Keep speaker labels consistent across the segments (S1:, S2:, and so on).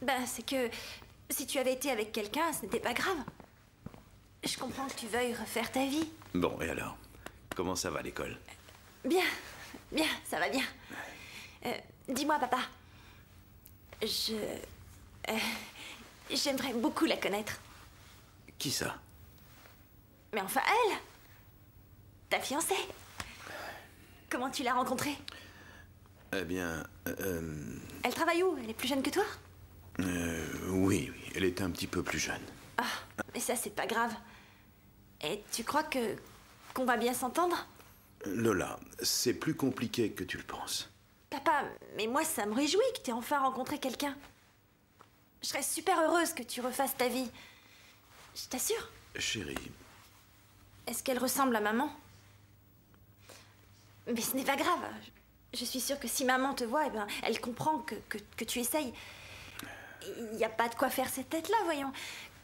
S1: Ben, c'est que si tu avais été avec quelqu'un, ce n'était pas grave. Je comprends que tu veuilles refaire ta vie.
S2: Bon, et alors? Comment ça va l'école?
S1: Bien, bien, ça va bien. Dis-moi, papa. J'aimerais beaucoup la connaître.
S2: Qui ça?
S1: Mais enfin, elle! Ta fiancée. Comment tu l'as rencontrée?
S2: Eh bien,
S1: Elle travaille où? Elle est plus jeune que toi?
S2: oui, elle est un petit peu plus jeune.
S1: Ah, mais ça, c'est pas grave. Et tu crois qu'on va bien s'entendre?
S2: Lola, c'est plus compliqué que tu le penses.
S1: Papa, mais moi, ça me réjouit que tu aies enfin rencontré quelqu'un. Je serais super heureuse que tu refasses ta vie. Je t'assure.
S2: Chérie...
S1: Est-ce qu'elle ressemble à maman? Mais ce n'est pas grave. Je suis sûre que si maman te voit, eh ben, elle comprend que tu essayes. Il n'y a pas de quoi faire cette tête-là, voyons.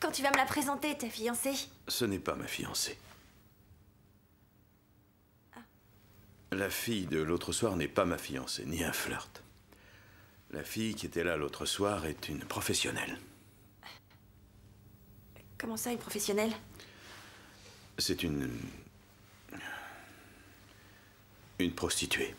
S1: Quand tu vas me la présenter, ta fiancée.
S2: Ce n'est pas ma fiancée.
S1: Ah.
S2: La fille de l'autre soir n'est pas ma fiancée, ni un flirt. La fille qui était là l'autre soir est une professionnelle.
S1: Comment ça, une professionnelle?
S2: C'est une prostituée.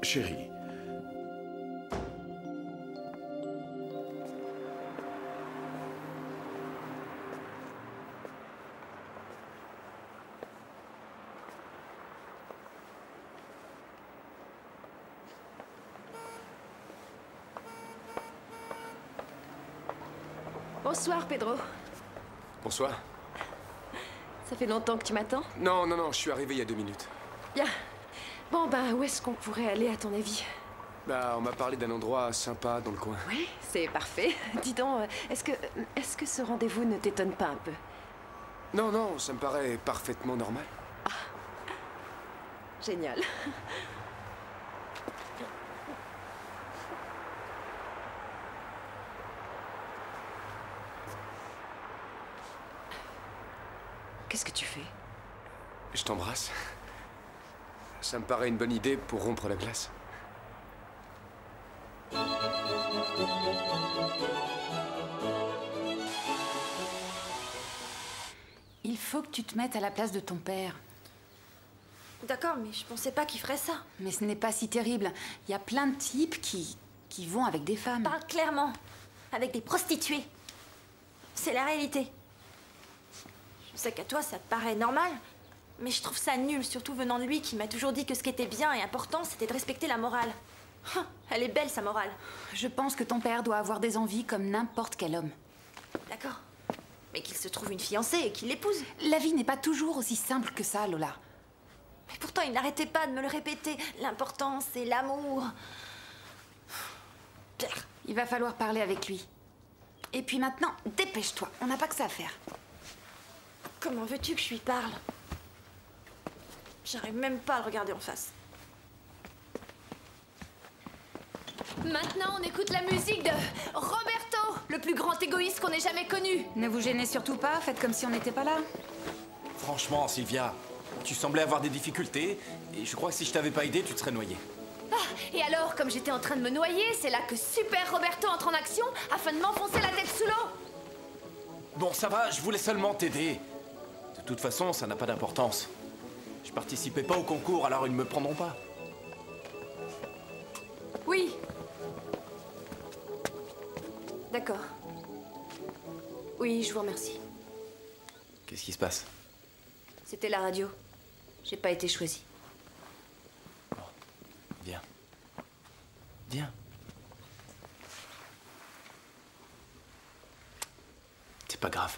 S2: Chérie.
S3: Bonsoir, Pedro.
S4: Bonsoir.
S3: Ça fait longtemps que tu m'attends?
S4: Non, je suis arrivé il y a 2 minutes.
S3: Bien. Bon, ben, où est-ce qu'on pourrait aller, à ton avis?
S4: Bah, on m'a parlé d'un endroit sympa dans le coin.
S3: Oui, c'est parfait. Dis donc, est-ce que ce rendez-vous ne t'étonne pas un peu?
S4: Non, ça me paraît parfaitement normal.
S3: Génial. Qu'est-ce que tu fais?
S4: Je t'embrasse. Ça me paraît une bonne idée pour rompre la glace.
S5: Il faut que tu te mettes à la place de ton père.
S1: D'accord, mais je pensais pas qu'il ferait ça.
S5: Mais ce n'est pas si terrible. Il y a plein de types qui vont avec des femmes.
S1: Parle clairement. Avec des prostituées. C'est la réalité. Je sais qu'à toi, ça te paraît normal. Mais je trouve ça nul, surtout venant de lui qui m'a toujours dit que ce qui était bien et important, c'était de respecter la morale. Elle est belle, sa morale.
S5: Je pense que ton père doit avoir des envies comme n'importe quel homme.
S1: D'accord. Mais qu'il se trouve une fiancée et qu'il l'épouse.
S5: La vie n'est pas toujours aussi simple que ça, Lola.
S1: Mais pourtant, il n'arrêtait pas de me le répéter. L'important, c'est l'amour. Pierre.
S5: Il va falloir parler avec lui. Et puis maintenant, dépêche-toi. On n'a pas que ça à faire.
S1: Comment veux-tu que je lui parle? J'arrive même pas à le regarder en face.
S6: Maintenant, on écoute la musique de Roberto, le plus grand égoïste qu'on ait jamais connu.
S5: Ne vous gênez surtout pas, faites comme si on n'était pas là.
S7: Franchement, Sylvia, tu semblais avoir des difficultés, et je crois que si je t'avais pas aidé, tu te serais noyée.
S6: Ah, et alors, comme j'étais en train de me noyer, c'est là que Super Roberto entre en action afin de m'enfoncer la tête sous l'eau.
S7: Bon, ça va, je voulais seulement t'aider. De toute façon, ça n'a pas d'importance. Je participais pas au concours, alors ils ne me prendront pas.
S6: Oui. D'accord. Oui, je vous remercie.
S7: Qu'est-ce qui se passe?
S6: C'était la radio. J'ai pas été choisie.
S7: Bon, viens. Viens. C'est pas grave.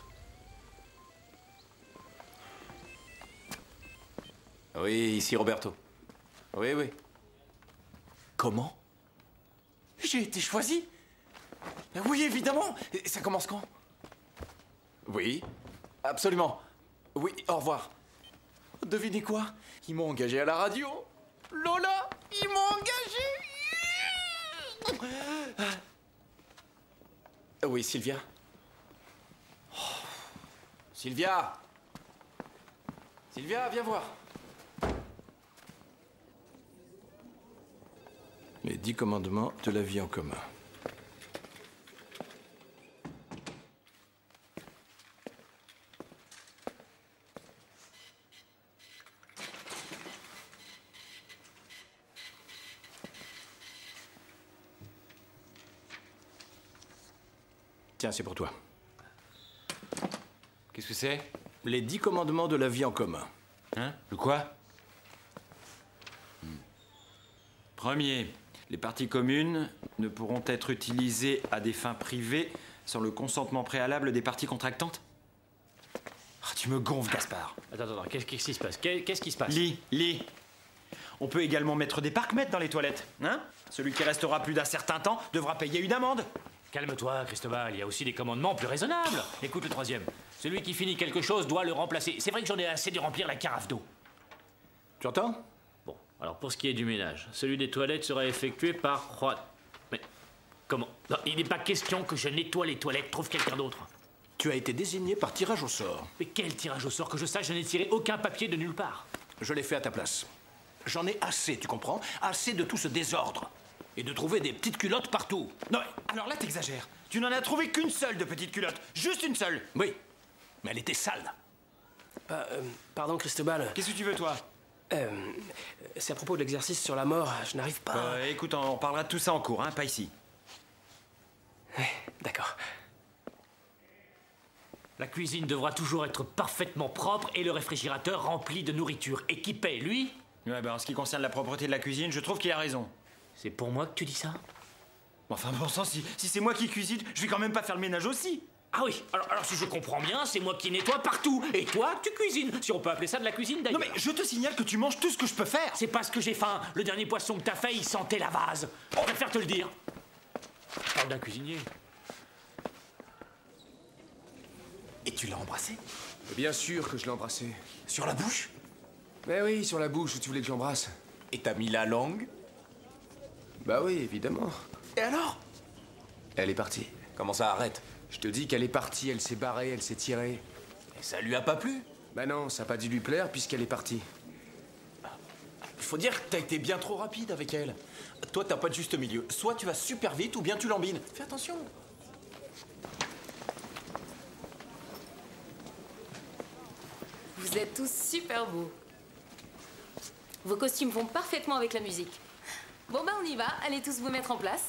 S7: Oui, ici Roberto. Oui. Comment? J'ai été choisi? Oui, évidemment. Et ça commence quand? Oui, absolument. Oui, au revoir. Devinez quoi? Ils m'ont engagé à la radio. Lola, ils m'ont engagé. Oui, Sylvia. Sylvia! Sylvia, viens voir. Les 10 commandements de la vie en commun. Tiens, c'est pour toi.
S8: Qu'est-ce que c'est?
S7: Les 10 commandements de la vie en commun.
S8: Hein? Le quoi? Premier, les parties communes ne pourront être utilisées à des fins privées sans le consentement préalable des parties contractantes. Ah, tu me gonfles, Gaspard.
S9: Attends, qu'est-ce qui se passe? Qu'est-ce qui se passe?
S8: Lis. On peut également mettre des parcs-mètres dans les toilettes, hein? Celui qui restera plus d'un certain temps devra payer une amende.
S9: Calme-toi, Cristobal, il y a aussi des commandements plus raisonnables. Écoute le troisième. Celui qui finit quelque chose doit le remplacer. C'est vrai que j'en ai assez de remplir la carafe d'eau.
S7: Tu entends?
S9: Bon, alors pour ce qui est du ménage, celui des toilettes sera effectué par Juan. Mais comment? Non, il n'est pas question que je nettoie les toilettes, trouve quelqu'un d'autre.
S7: Tu as été désigné par tirage au sort.
S9: Mais quel tirage au sort? Que je sache, je n'ai tiré aucun papier de nulle part.
S7: Je l'ai fait à ta place. J'en ai assez, tu comprends? Assez de tout ce désordre. Et de trouver des petites culottes partout.
S8: Non, alors là, t'exagères. Tu n'en as trouvé qu'une seule de petite culotte. Juste une seule.
S7: Oui, mais elle était sale.
S10: Pardon, Cristobal.
S8: Qu'est-ce que tu veux, toi?
S10: C'est à propos de l'exercice sur la mort. Je n'arrive pas.
S8: Écoute, on parlera de tout ça en cours, hein, pas ici.
S10: Ouais, d'accord.
S9: La cuisine devra toujours être parfaitement propre et le réfrigérateur rempli de nourriture. Et qui paie, lui?
S8: Ouais, en ce qui concerne la propreté de la cuisine, je trouve qu'il a raison.
S9: C'est pour moi que tu dis ça?
S8: Enfin, bon sang, si c'est moi qui cuisine, je vais quand même pas faire le ménage aussi.
S9: Ah oui, alors si je comprends bien, c'est moi qui nettoie partout. Et toi, tu cuisines. Si on peut appeler ça de la cuisine, d'ailleurs.
S8: Non mais je te signale que tu manges tout ce que je peux faire.
S9: C'est parce que j'ai faim. Le dernier poisson que t'as fait, il sentait la vase. Je préfère te le dire. Je parle d'un cuisinier.
S7: Et tu l'as embrassé?
S4: Bien sûr que je l'ai embrassé.
S7: Sur la bouche?
S4: Mais oui, sur la bouche, où tu voulais que j'embrasse.
S7: Et t'as mis la langue?
S4: Bah oui, évidemment.
S7: Et alors?
S4: Elle est partie.
S7: Comment ça, arrête?
S4: Je te dis qu'elle est partie, elle s'est barrée, elle s'est tirée.
S7: Et ça lui a pas plu?
S4: Bah non, ça n'a pas dû lui plaire puisqu'elle est partie.
S7: Il faut dire que t'as été bien trop rapide avec elle. Toi, t'as pas de juste milieu. Soit tu vas super vite, ou bien tu lambines. Fais attention.
S11: Vous êtes tous super beaux. Vos costumes vont parfaitement avec la musique. Bon, on y va. Allez tous vous mettre en place.